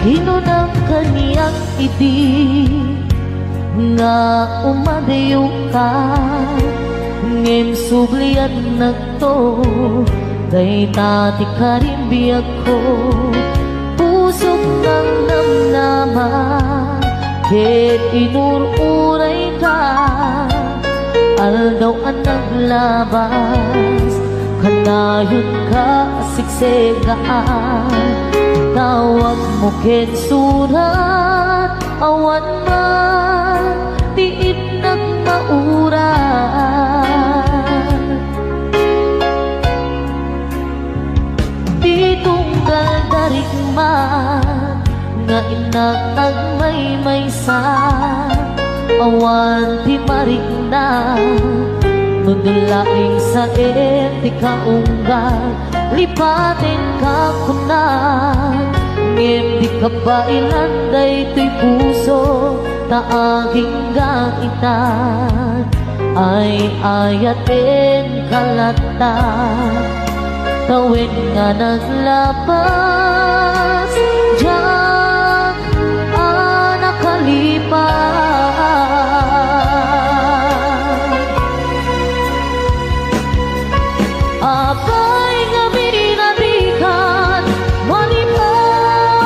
hinunang kaniyang iti nga umadayo ka ngem sublian nagto day tati karimbiyag ko pusok ng namnaman ket inururay ka aldaw ang naglabas kanayon ka siksegaan tawag mo ken surat awan man tiit nagmauran di tunggal darig man nga inatag may-maysa awan ti marig na nudulaing sa eti kaunggal lipatin ka kunan ngem di ka ba ilanday to'y puso taaging gaitan ay ayatin kalata tawid nga naglabas diyan nakalipas apay nga binarikan malipatan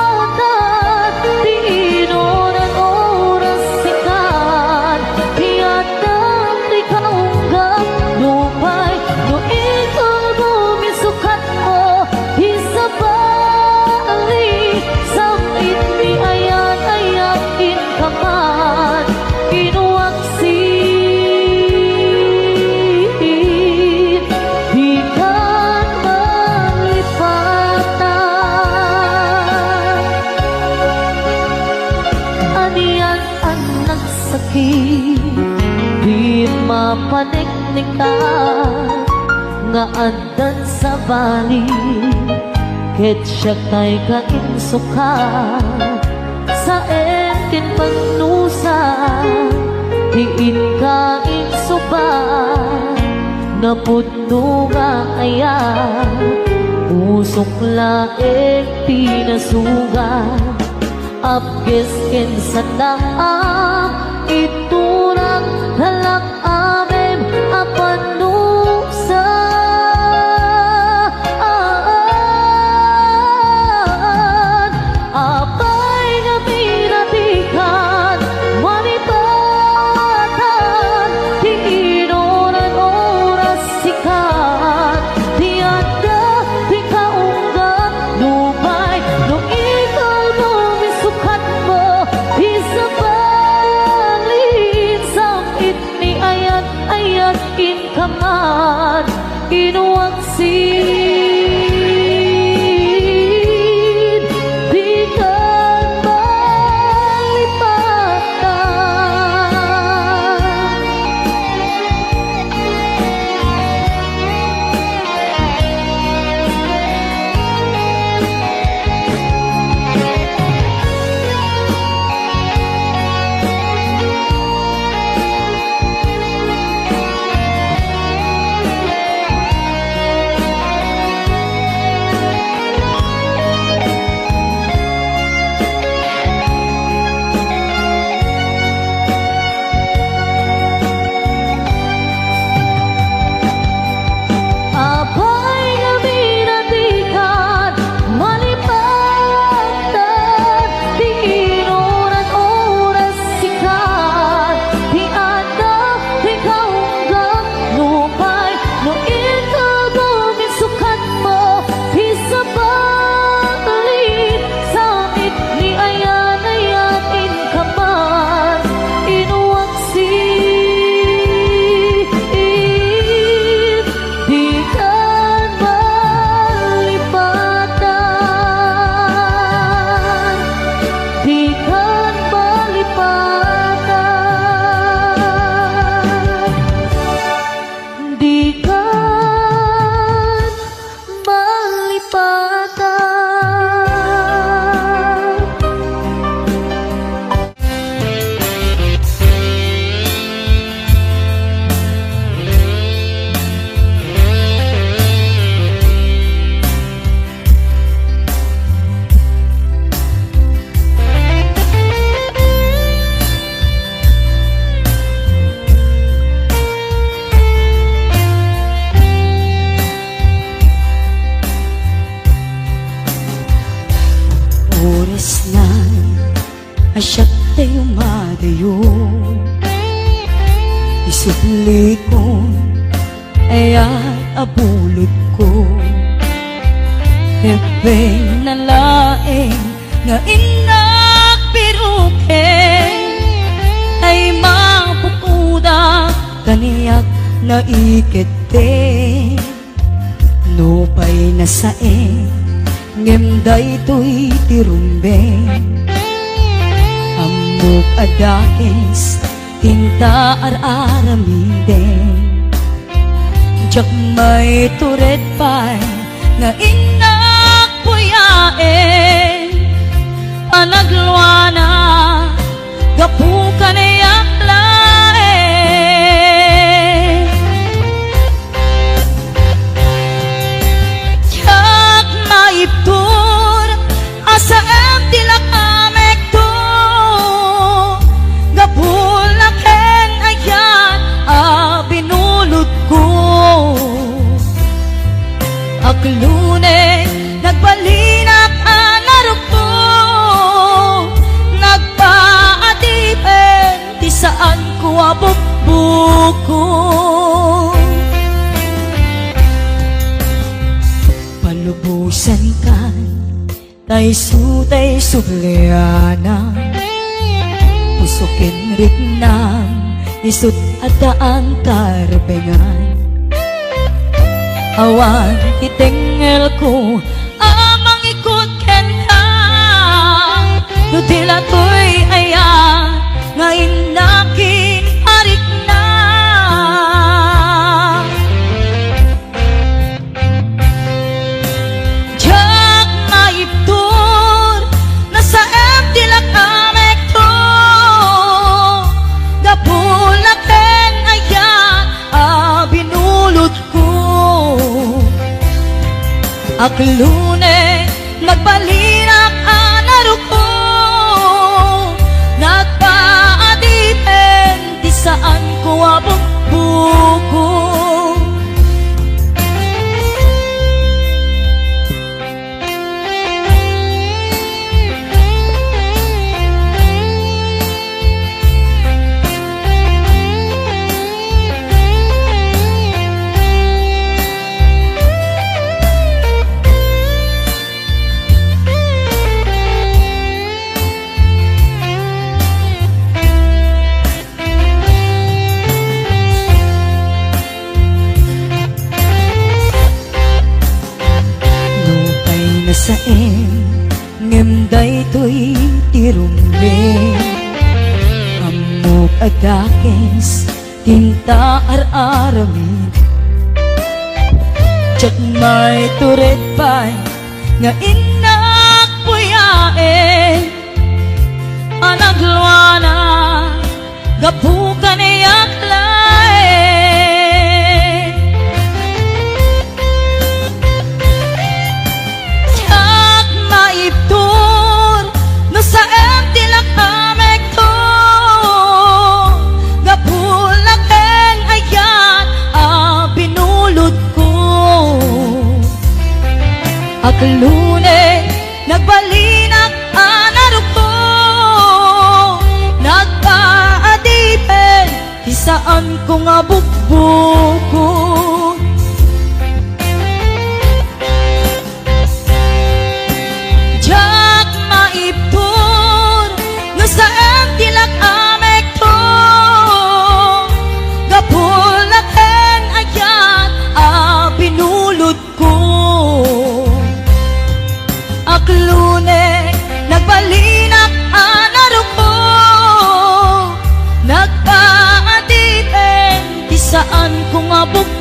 di inunan oras sikan tiyatang di kaunggang lupay no ikong bumisukat mo isabali samit ni ayan ayakin kaman inuwaksin di ka malipatan aniyan ang nagsakit di mapaniknikan nga andan sa bali ket siya kay kainsuka sa entin pagnusa tiin ka insuba napudno nga ayan usok laeng pinasugan apkes ken sa daam iturang halak amem apanusa apay nga pinatikan malipatan di inunan oras sikat tiyada di kaunggat lupay no ikaw bumisukat mo isabalin samit ni Isupli ko ay abulot ko, Hepeng na laeng nga inak piruken ay mapupuda kaniyak na ikete. Nupay na saeng ngemday to'y tirumbeng, amok adakes tinta ar-aramiden. Jak may turet pa'y nga inak puyaen, panagluana gapukan ay aklaen. Jak maiptur asa em tilak amek to, gapulaken ayan binulot ko. Aklune nagbalinak anarok ko, nagpaatipen ti saan ko abukbuko. Palubusan kan tay sutay subliana, pusukin riknam isut adaan karbengan. Awan itengel ko amang ikot ken ka, nudila to'y ayan nga inakin arik na. Jak maiptur nasa em tilak amek to, gapulaken ayan binulot ko. Aklune nagbalinak anarok ko, nagpaadipen di saan ko abukbuko. Saeng ngemday to'y tirumbeng, amok adakes tinta ar-aramid. Jak may turet pa'y nga inak puyaen, panagluana gapukan ay aklaen. Maiptur no sa em tilak amek to, gapulaken ayan binulot ko. Aklune nagbalinak anarok ko, nagpaadipen di saan ko nga bukbuko. Aklune nagbalinak anarok ko, nagpaadipen di saan ko nga bukbuko.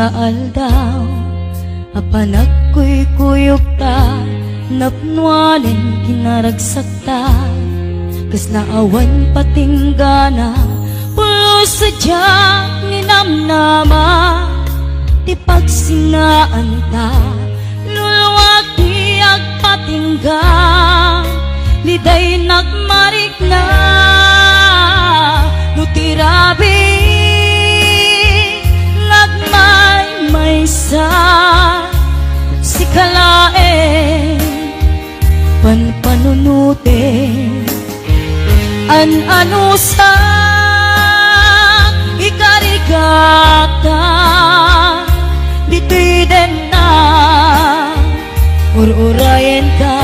nga aldaw, apan ako'y kuyog ta, napnuanin kinaragsak ta, kas naawan patinggana, pulo sadyang ninamnama, di pagsinaan ta, luluwag di agpatingga, liday nagmarik na, nutirabi, nagmay sa si kalae, panpanunute, ano sa ikarigata, dito'y din na ururayan ka,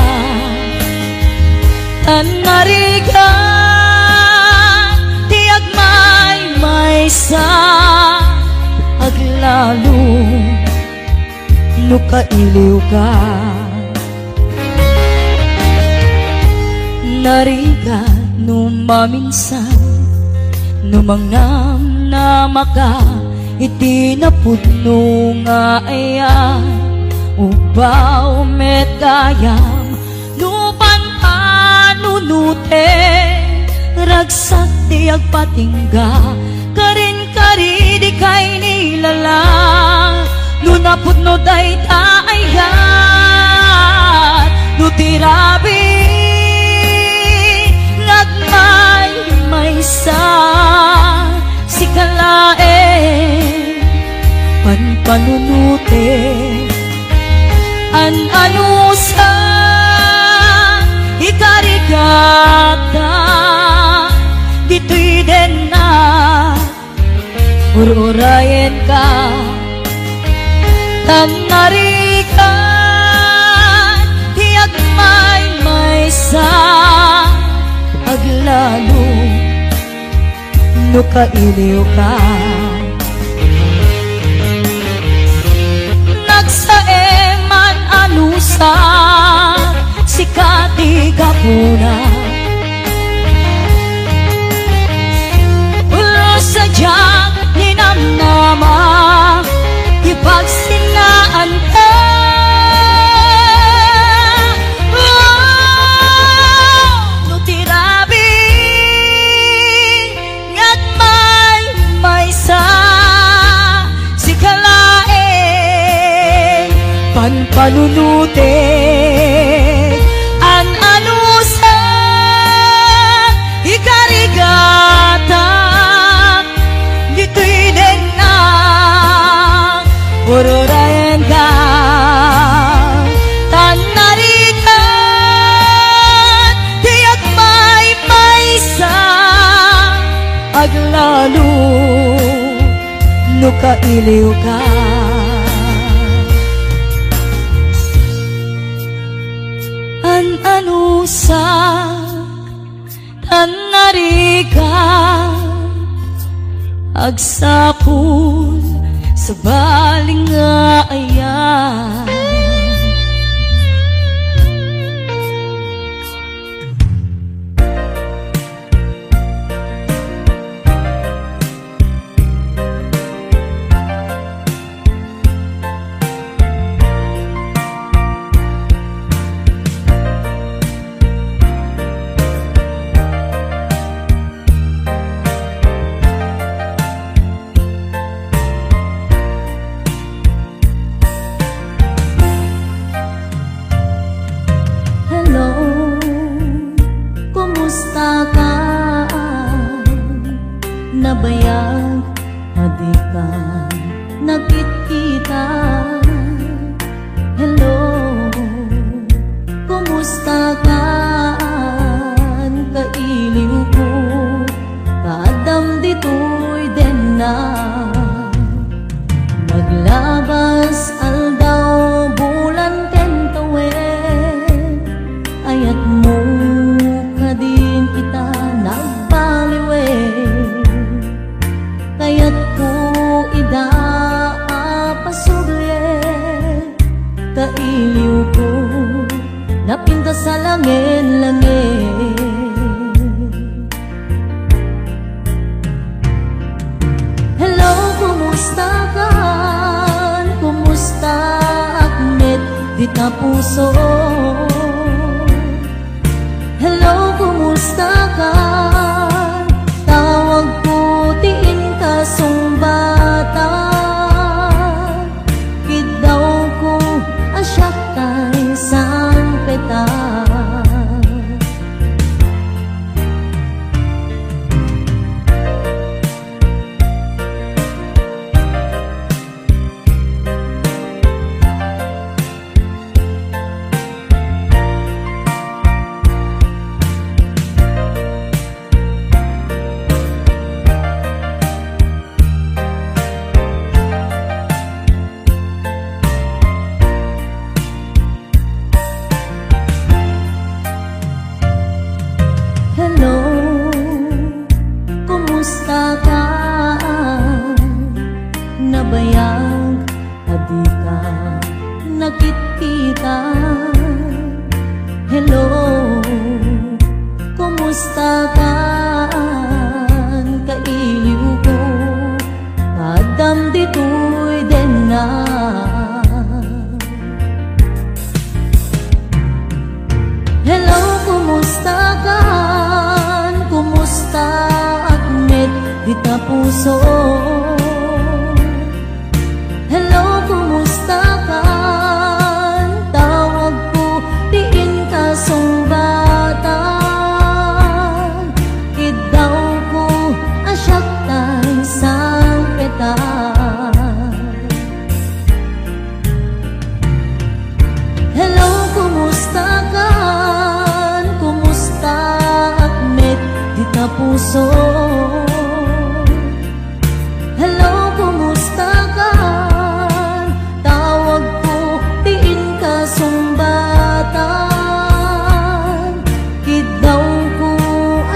tanariga, tiag may sa aglalo, nukailiw ka. Nariga numaminsan, numangnam na maka, itinapudno nga ayan, ubaw metayam, lupan panunute, ragsak di agpatingga, karin kari di kay nilala, nunapudno day taayat, nutirabi, may sa si kalae, panpanunute, ano sa ikarigata, dito'y din na ururayan ka, tanarikan, tiyak may sa aglalo, nukailiw ka. Nagsaeman anusa si katigapuna, ulo sadyang ninamnama, ipagsinaan ka. Panunute, ano sa ikarigata, dito'y din na ururayan ka, tanarikan, tiyak may sa aglalo, nukailiw ka. Ano sa tanarigan, agsapon sa baling nga ayan. Nabayag, hadi ka, nakikita. Hello, kumusta ka? Kailiw ko, kadam dito'y din na. Maglabas aldaw, bulan kentawin, ayat mo kadin kita nagbaliwin. Kaya't ko ida pasugye, kailiw ko napinta sa langit-langit. Hello, kumusta ka? di ta puso. Hello, kumusta ka? Tawag ko tiin ka sumbata. Kidaw ko asyak kay sampeta. Hello, kumusta ka? Nabayag, adi ka nakikita. Hello, kumusta ka? Kailiw ko, padam dito'y din na. Hello, kumusta ka? Kumusta at met di ta puso? Hello, kumusta ka? Tawag ko tiin ka sumbatan. Kidaw ko asyak tay sampetan. Hello, kumusta ka? Kumusta at met di ta puso? Hello, kumusta ka? Tawag ko tiin ka sumbatan. Kidaw ko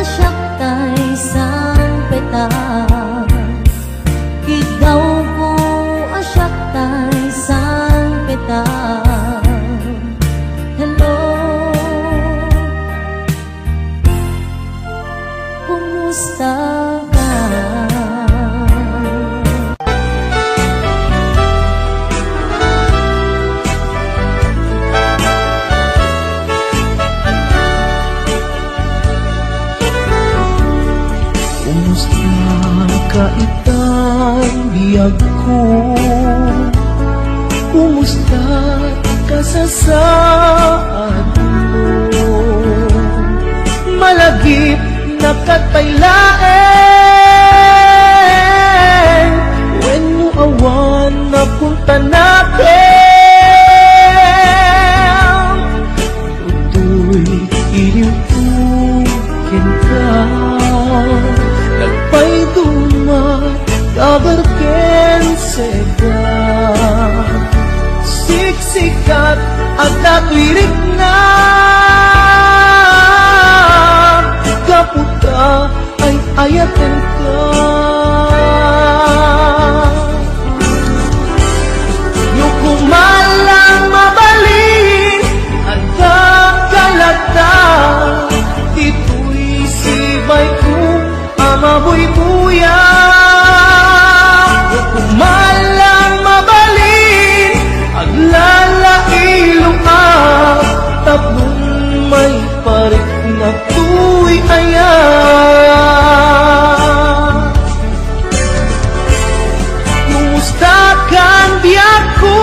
asyak tay sampetan. Kidaw ko asyak tay sampetan. Hello, kumusta ka? Kumusta ka itang biyag ko? Kumusta ka sa saan mo? Malagip na katpailaen, when mo awan na punta natin. Tutoy iliwukin ka, nagpay dumat kabarken seda. Siksikat at natwirik na, kaputa ay ayaten ka. Yung kumalang mabalin at kakalata, dito'y sibay ko amabuy-buya. Yung kumalang mabalin at lalailong tatlong may parik na tu'y ayan. Kumusta kang biyak ko?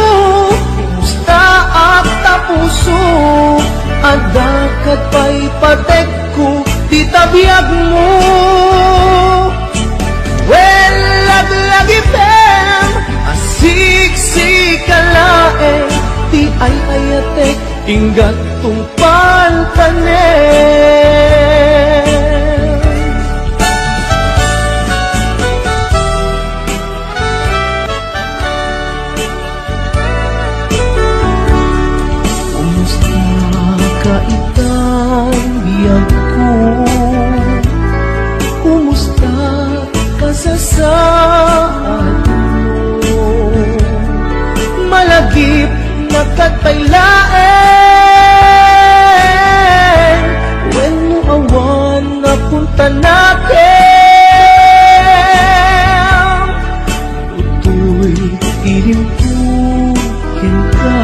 Kumusta at tapuso? Ang dakat pa'y patek ko, di tabiyag mo. Well, laglagipem, asiksik-kalae, di ay ayatek, inggat tong pantanen. Kumusta ka itang biyag ko? Kumusta ka sa saan mo? Malagip na katpailaen, when mo awan na punta natin. Tutoy iliwukin ka,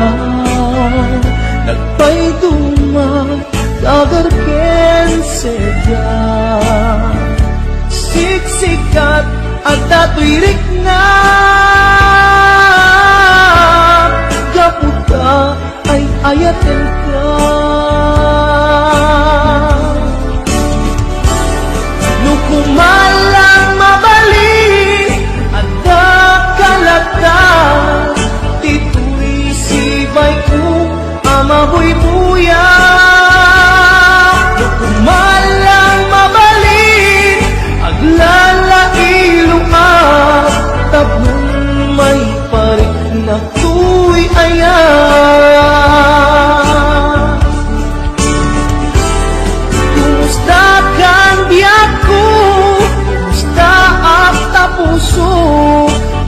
tatuirik na gaputa ay ayaten ka. Nukumalang mabali ada kalata tituy sibay ko amahoy buya. Nukumalang mabali aglalailo at tabon may parik na tuy ayan. Kumusta kang biyak ko, kumusta at tapuso,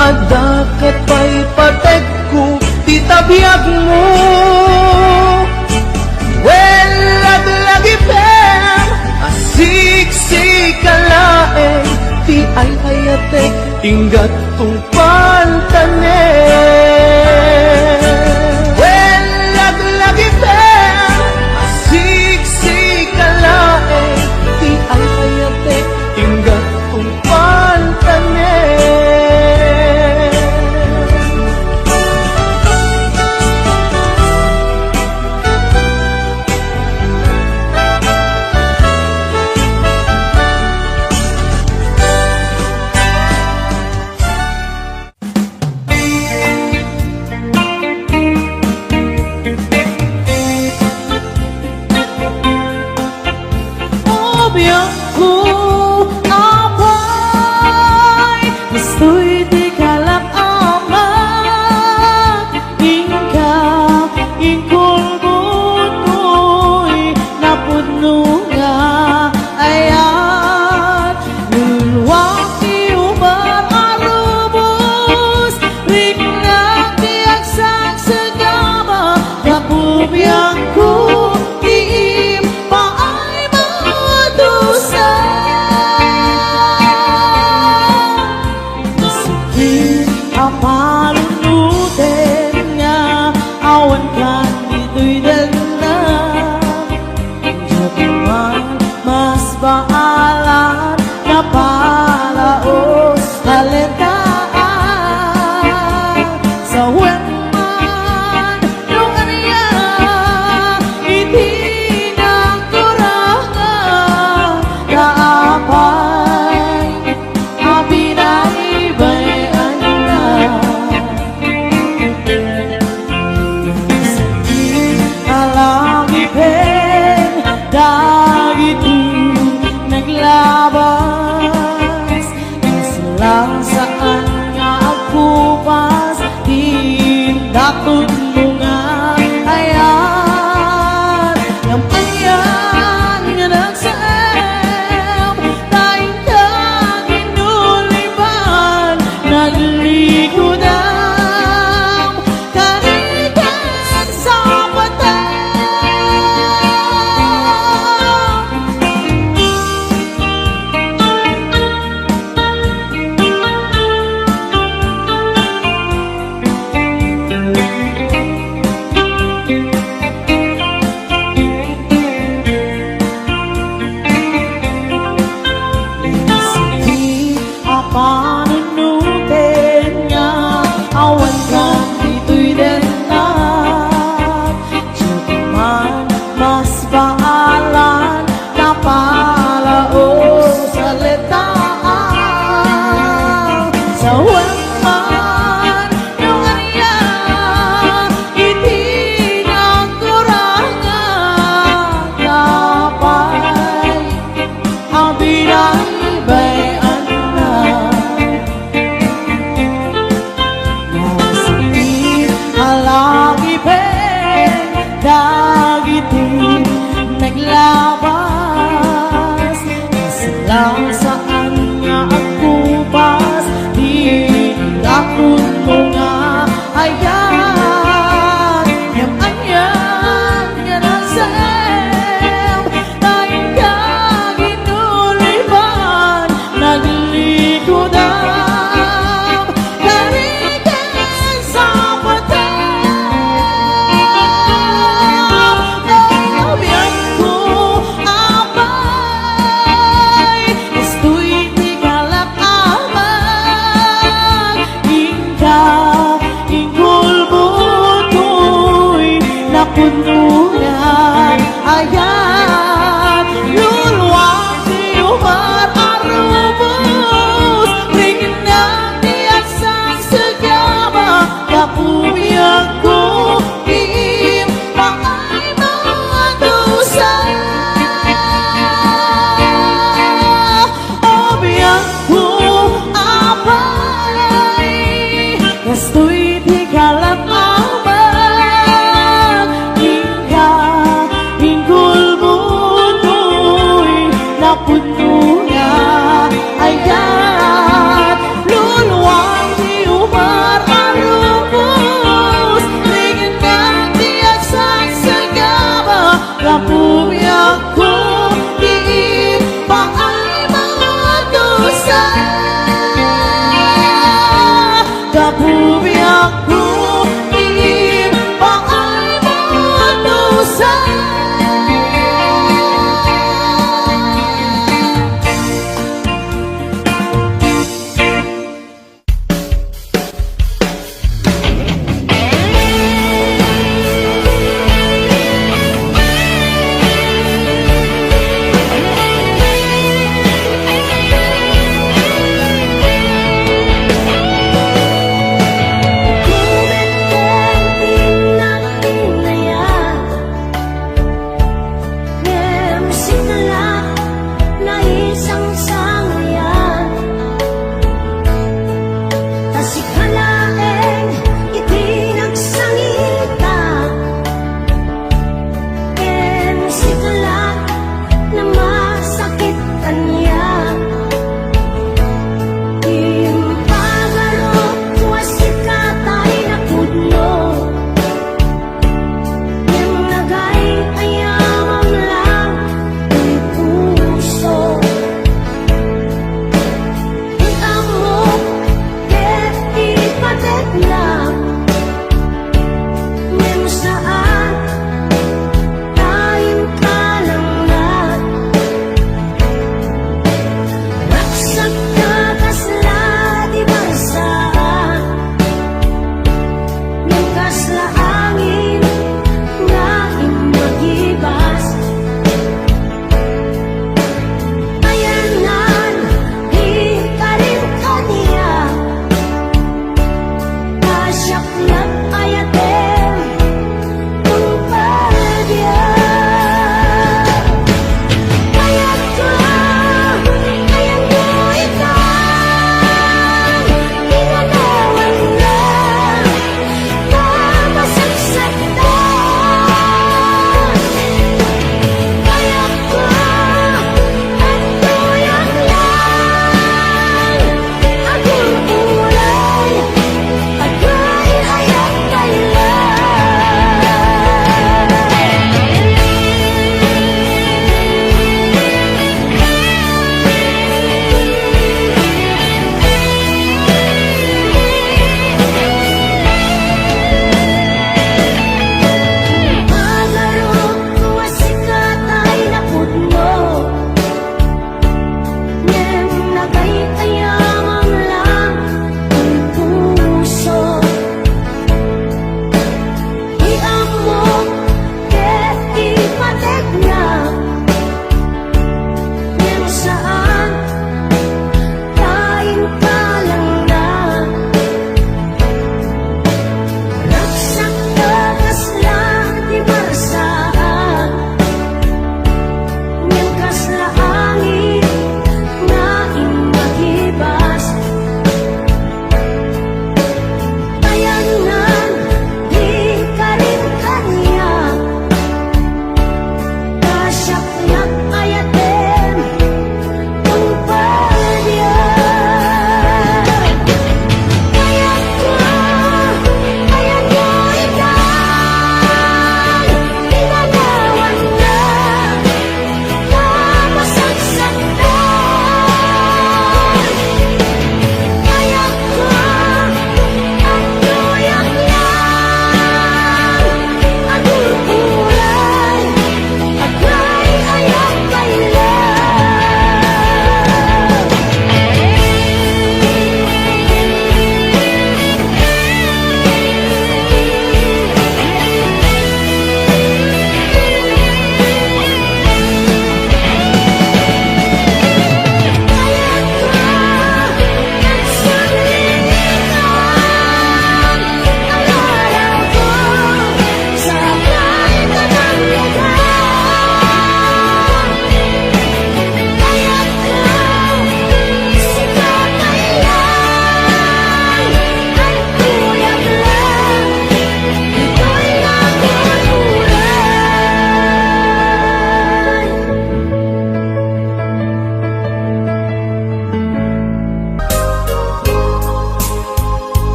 adakat pa'y patek ko, titabiyag mo. Well, lagi pem, asik-sik kalaeng, ti ay hayatek, tinggat tong pantanen. Well, lagi pem, asik-sik kalaeng, ti ay hayatek, tinggat tong pantanen. Biangku apay gusto'y di kalap amat ingkap ingkul butoy napuno nga ayat lulwaki umar arubos ringnang tiyak sang segama napubiangku tiim paay dosa Masakit ang palunutin nga awan ka dito'y dalan Diyaman mas baalan na palaos talentaan Sa wenman yung aniya itinang kurangan kaapay abinaibayan na sakit alangipin dagito naglabas lang saan nga agpupas tindaton mo nga ayan yung ayan nga nagsaem tayong kaginulipan naglikodan kanikan sa patay Sakit ang panunutin nga awan ka dito'y denat Diyaman mas baalan na palaos sa letaan Sa wenman yung aniya itinang kurangan kapay ang binaibayan na Masakit alangipin dagiti naglabas Kasalang saan nga agkupas di dakot mo nga ayan yung anyan nga nasem tayong kaginulipan naglikodan kanikan sa patay Biyan ko apay gusto'y di kalap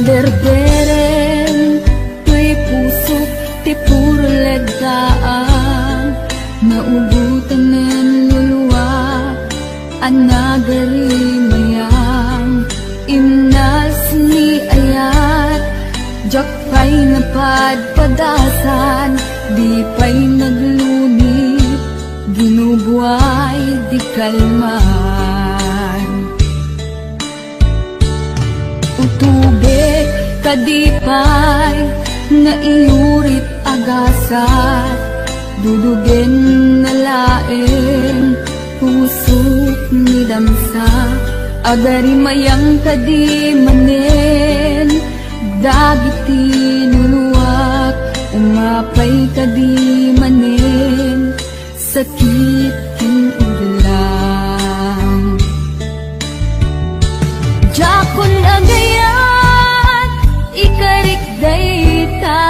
Berberen, tuy pusok, ti puro legdaan. Naubutan ng luluwa, anagari mayang. Imnas ni ayat, jak pa'y napadpadasan. Di pa'y naglunit, ginubuhay di kalman. Utubig kadipay na iurit agasat, dudugin na laeng pusok ni damsa. Agari mayang kadi manen, dagiti nuluwak, umapay kadi manen, sakit kin udlang. Jakon agayat, ikarik dayta.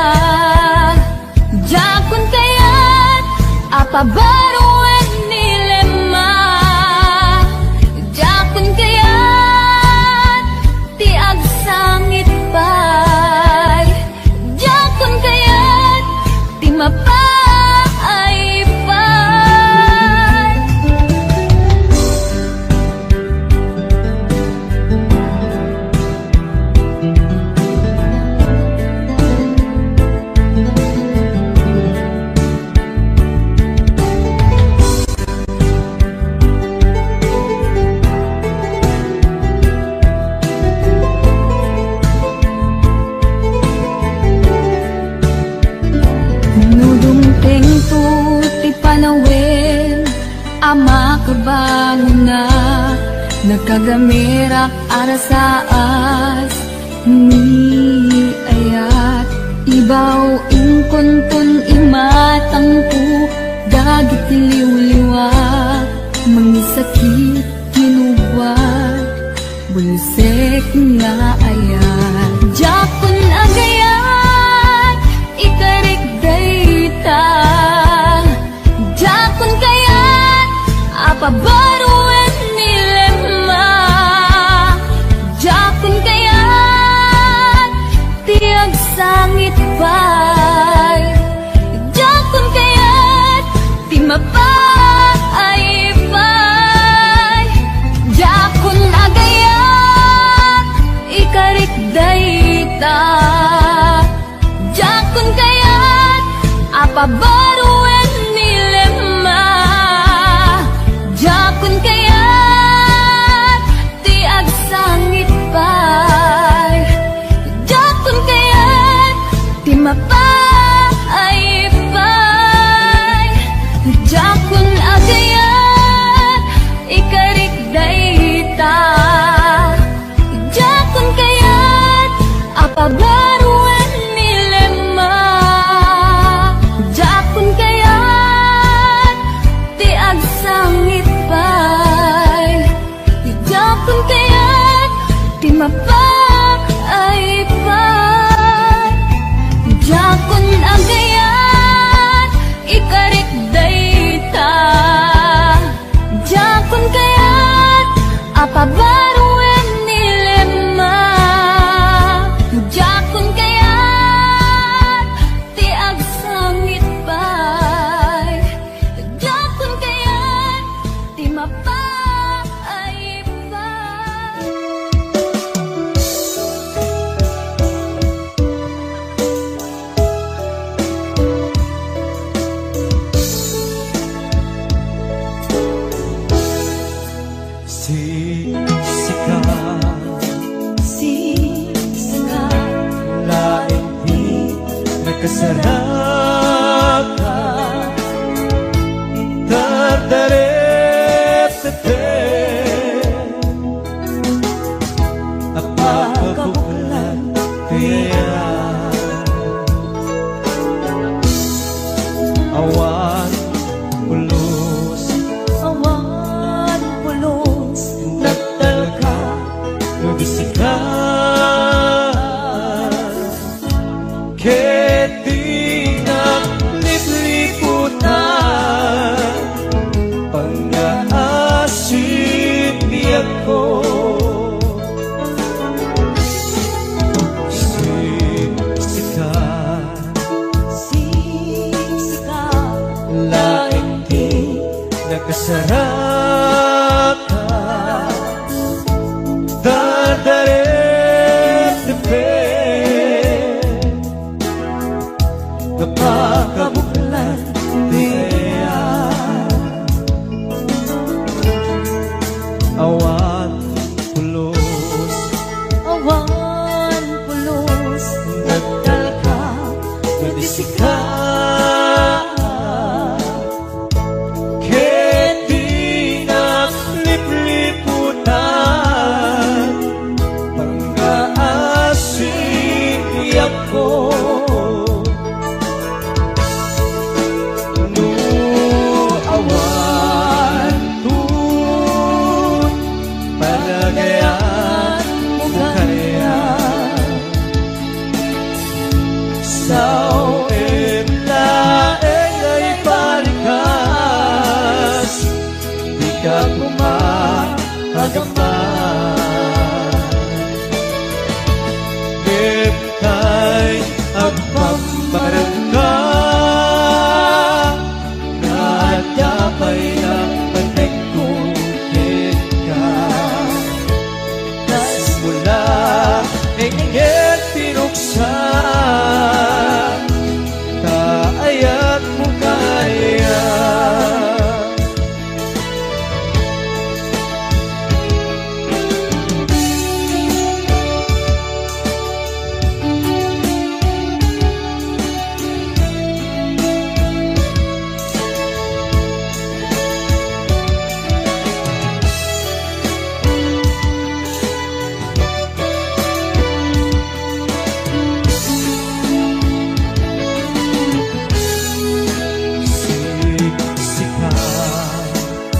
Jakon kayat, apabaruan nilema. Jakon kayat, ti agsangit pay. Jakon kayat, ti mapay pay. Nudungting to ti panawin, ama kabangon na. Nagkagamirak arasaas, ni ayat. Ibaw ingkontun imatang po, dagit liw-liwa. Mangisakit kinubwat, bulsek nga ayat. Jakon agayat, ikarik dayta. Jakon kayat, apabaruan nilema. Jakon kayat, tiag sangit pay. Jakon kayat, ti mapay pay. Jakon agayat, ikarik dayta. Jakon kayat, apabaruan nilema. Jakon kayat, ti agsangit pay. Jakon kayat, ti mapay pay. Jakon agayat, ikarik dayta. Jakon kayat, apabaruan nilema. Jakon kayat, ti agsangit pay. Jakon kayat, ti mapay pay. Jakon agayat, ikarik dayta. Jakon kayat, apabaruan nilema. Jakon kayat, ti agsangit pay. Jakon kayat, ti mapay pay. Sisika, laing di nagkasaraka. Tardaret-tete, napakabuklan kaya. Awan pulos, awan pulos, nagtalka, nabisika. Keti ng lipliputan, pang-aasip niya ko. laing di nakasaraka dadarip-dipin napakabuklan diya awan pulos Awan pulos nagdalka nadisika kedi naglipliputan pang-aasin ako no awan tun palagayan mo kaya sao laeng ay palikas di ka kumagaman Bintay ang pambarangka nadapay ng panagkukit ka simula ingit tinuksan kaayat mo kaya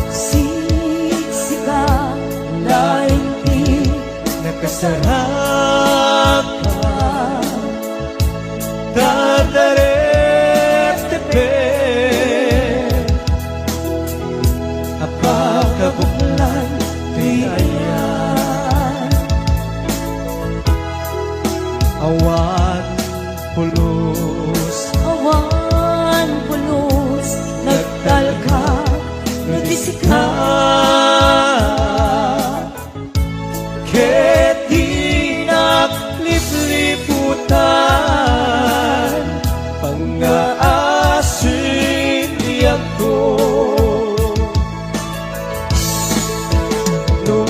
Siksika laing di nakasaraka dadarip-dipin apakabuklan di ayan awan pulos Awan pulos nagdalka nadisika kedi naglipliputan pang-aasin ako no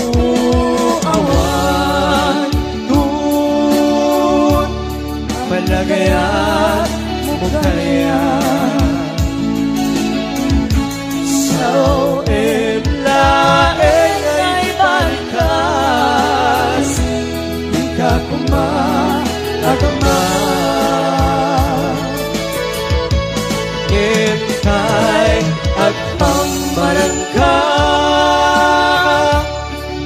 awan tun palagayan mo kaya sao laeng ay balikas di ka kumagaman Hintay at pambarangka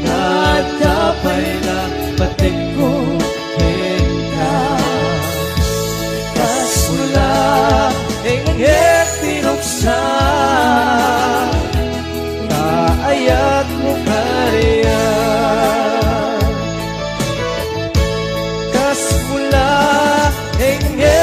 nadapay na patingkuhin ka tas mula ingit tinuksan kaayat mo kaya kas mula ingit